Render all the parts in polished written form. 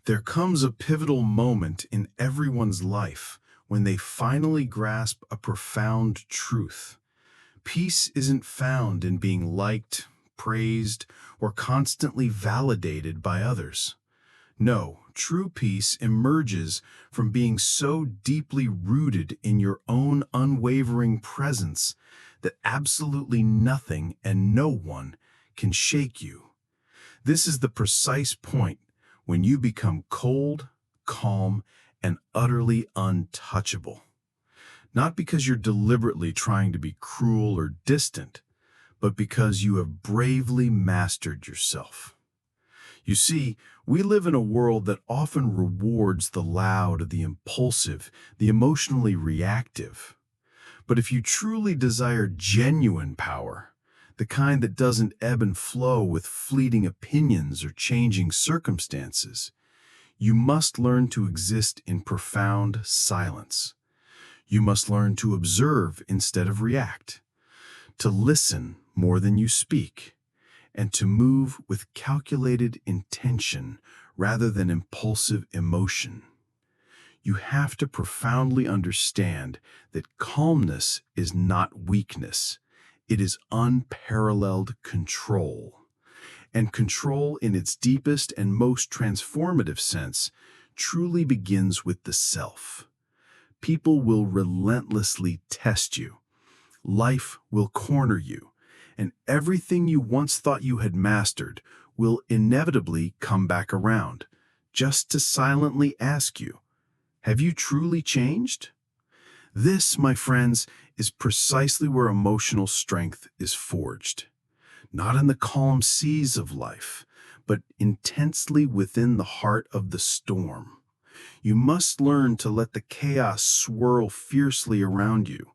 There comes a pivotal moment in everyone's life when they finally grasp a profound truth. Peace isn't found in being liked, praised, or constantly validated by others. No, true peace emerges from being so deeply rooted in your own unwavering presence that absolutely nothing and no one can shake you. This is the precise point when you become cold, calm, and utterly untouchable. Not because you're deliberately trying to be cruel or distant, but because you have bravely mastered yourself. You see, we live in a world that often rewards the loud, the impulsive, the emotionally reactive. But if you truly desire genuine power, the kind that doesn't ebb and flow with fleeting opinions or changing circumstances, you must learn to exist in profound silence. You must learn to observe instead of react, to listen more than you speak, and to move with calculated intention rather than impulsive emotion. You have to profoundly understand that calmness is not weakness. It is unparalleled control. And control in its deepest and most transformative sense truly begins with the self. People will relentlessly test you. Life will corner you, and everything you once thought you had mastered will inevitably come back around, just to silently ask you, have you truly changed? This, my friends, is precisely where emotional strength is forged. Not in the calm seas of life, but intensely within the heart of the storm. You must learn to let the chaos swirl fiercely around you,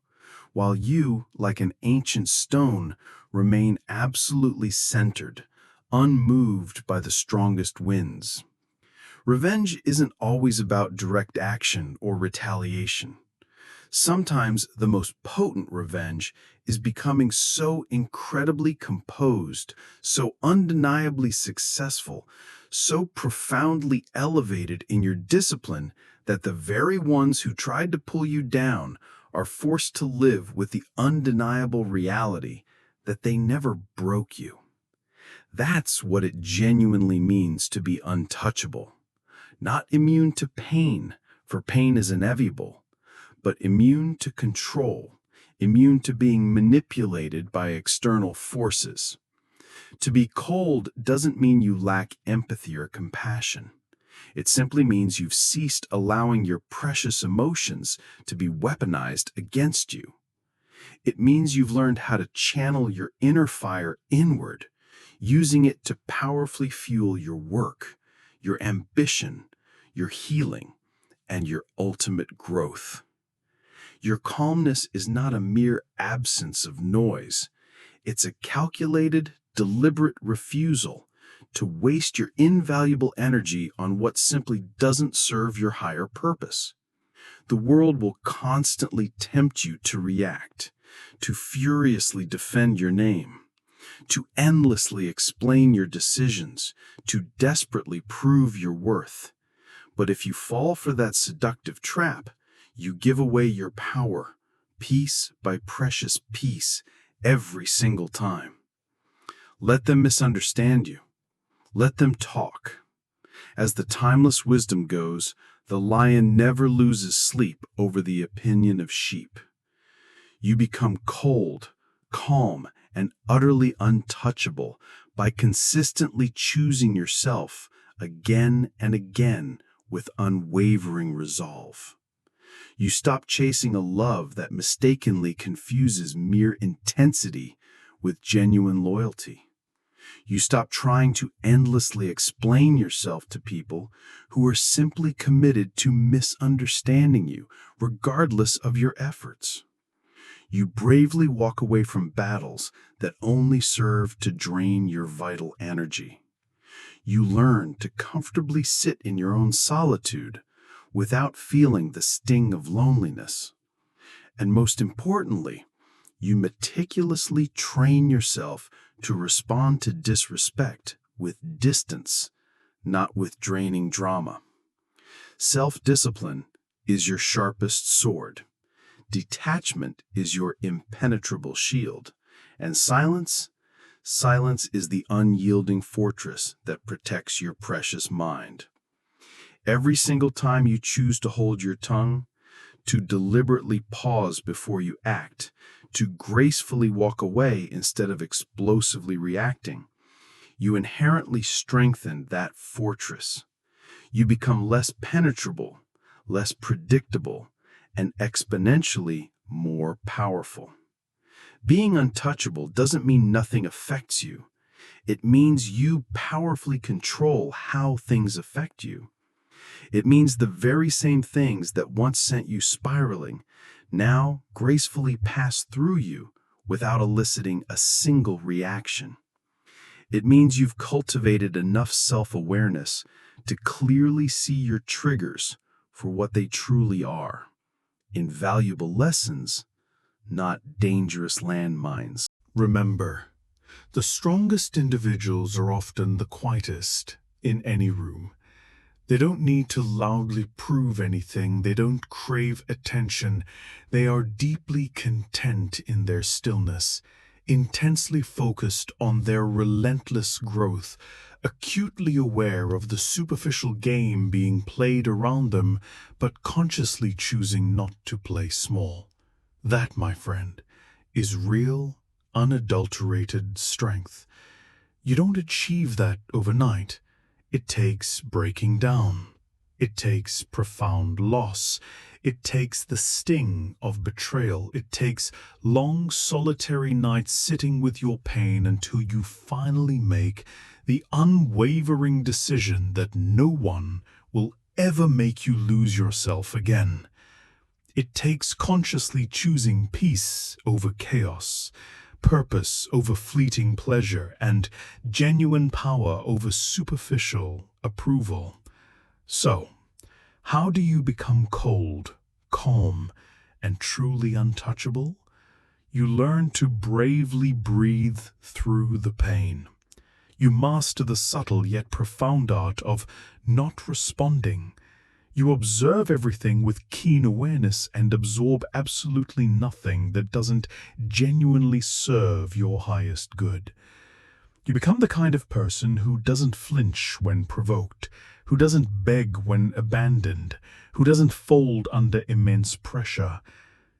while you, like an ancient stone, remain absolutely centered, unmoved by the strongest winds. Revenge isn't always about direct action or retaliation. Sometimes the most potent revenge is becoming so incredibly composed, so undeniably successful, so profoundly elevated in your discipline that the very ones who tried to pull you down are forced to live with the undeniable reality that they never broke you. That's what it genuinely means to be untouchable. Not immune to pain, for pain is inevitable, but immune to control, immune to being manipulated by external forces. To be cold doesn't mean you lack empathy or compassion. It simply means you've ceased allowing your precious emotions to be weaponized against you. It means you've learned how to channel your inner fire inward, using it to powerfully fuel your work, your ambition, your healing, and your ultimate growth. Your calmness is not a mere absence of noise. It's a calculated, deliberate refusal to waste your invaluable energy on what simply doesn't serve your higher purpose. The world will constantly tempt you to react, to furiously defend your name, to endlessly explain your decisions, to desperately prove your worth. But if you fall for that seductive trap, you give away your power, piece by precious piece, every single time. Let them misunderstand you. Let them talk. As the timeless wisdom goes, the lion never loses sleep over the opinion of sheep. You become cold, calm, and utterly untouchable by consistently choosing yourself again and again with unwavering resolve. You stop chasing a love that mistakenly confuses mere intensity with genuine loyalty. You stop trying to endlessly explain yourself to people who are simply committed to misunderstanding you, regardless of your efforts. You bravely walk away from battles that only serve to drain your vital energy. You learn to comfortably sit in your own solitude without feeling the sting of loneliness. And most importantly, you meticulously train yourself to respond to disrespect with distance, not with draining drama. Self-discipline is your sharpest sword. Detachment is your impenetrable shield. And silence is the unyielding fortress that protects your precious mind. Every single time you choose to hold your tongue, to deliberately pause before you act, to gracefully walk away instead of explosively reacting, you inherently strengthen that fortress. You become less penetrable, less predictable, and exponentially more powerful. Being untouchable doesn't mean nothing affects you. It means you powerfully control how things affect you. It means the very same things that once sent you spiraling now gracefully pass through you without eliciting a single reaction. It means you've cultivated enough self-awareness to clearly see your triggers for what they truly are: invaluable lessons, not dangerous landmines. Remember, the strongest individuals are often the quietest in any room. They don't need to loudly prove anything. They don't crave attention. They are deeply content in their stillness, intensely focused on their relentless growth, acutely aware of the superficial game being played around them, but consciously choosing not to play small. That, my friend, is real, unadulterated strength. You don't achieve that overnight. It takes breaking down. It takes profound loss. It takes the sting of betrayal. It takes long, solitary nights sitting with your pain until you finally make the unwavering decision that no one will ever make you lose yourself again. It takes consciously choosing peace over chaos, purpose over fleeting pleasure, and genuine power over superficial approval. So, how do you become cold, calm, and truly untouchable? You learn to bravely breathe through the pain. You master the subtle yet profound art of not responding. You observe everything with keen awareness and absorb absolutely nothing that doesn't genuinely serve your highest good. You become the kind of person who doesn't flinch when provoked, who doesn't beg when abandoned, who doesn't fold under immense pressure.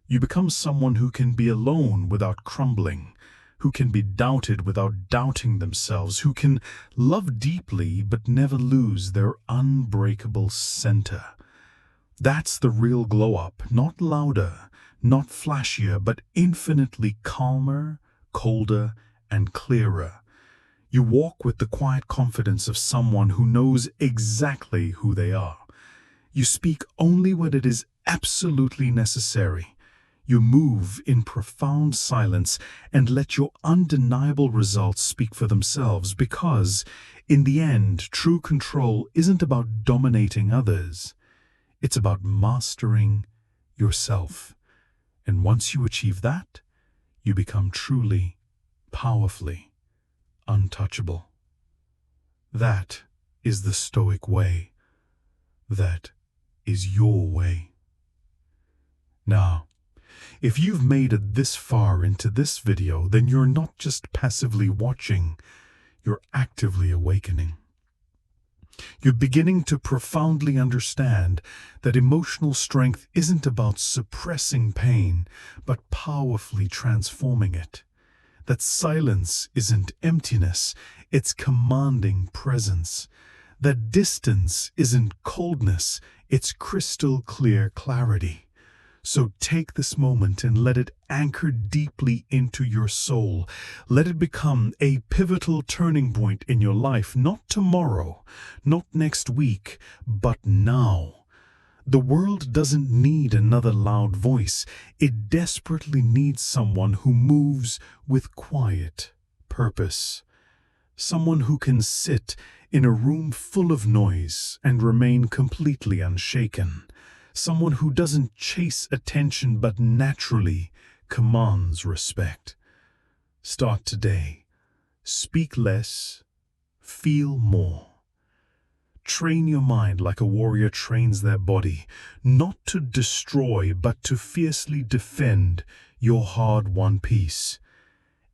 You become someone who can be alone without crumbling, who can be doubted without doubting themselves, who can love deeply but never lose their unbreakable center. That's the real glow-up, not louder, not flashier, but infinitely calmer, colder, and clearer. You walk with the quiet confidence of someone who knows exactly who they are. You speak only when it is absolutely necessary. You move in profound silence and let your undeniable results speak for themselves, because, in the end, true control isn't about dominating others. It's about mastering yourself. And once you achieve that, you become truly, powerfully untouchable. That is the Stoic way. That is your way. Now, if you've made it this far into this video, then you're not just passively watching, you're actively awakening. You're beginning to profoundly understand that emotional strength isn't about suppressing pain, but powerfully transforming it. That silence isn't emptiness, it's commanding presence. That distance isn't coldness, it's crystal clear clarity. So take this moment and let it anchor deeply into your soul. Let it become a pivotal turning point in your life, not tomorrow, not next week, but now. The world doesn't need another loud voice. It desperately needs someone who moves with quiet purpose. Someone who can sit in a room full of noise and remain completely unshaken. Someone who doesn't chase attention but naturally commands respect. Start today. Speak less, feel more. Train your mind like a warrior trains their body, not to destroy, but to fiercely defend your hard-won peace.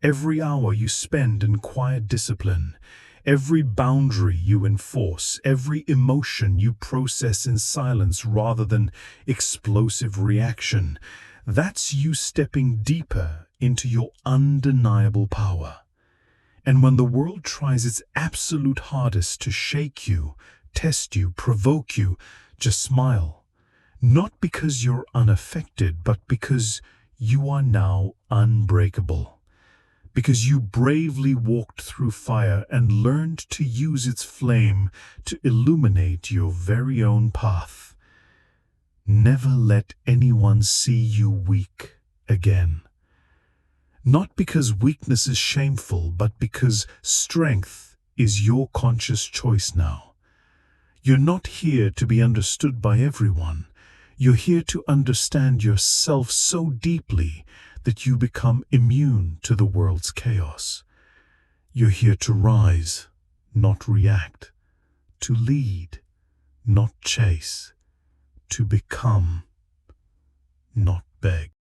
Every hour you spend in quiet discipline, every boundary you enforce, every emotion you process in silence rather than explosive reaction, that's you stepping deeper into your undeniable power. And when the world tries its absolute hardest to shake you, test you, provoke you, just smile. Not because you're unaffected, but because you are now unbreakable. Because you bravely walked through fire and learned to use its flame to illuminate your very own path. Never let anyone see you weak again. Not because weakness is shameful, but because strength is your conscious choice now. You're not here to be understood by everyone. You're here to understand yourself so deeply that you become immune to the world's chaos. You're here to rise, not react, to lead, not chase, to become, not beg.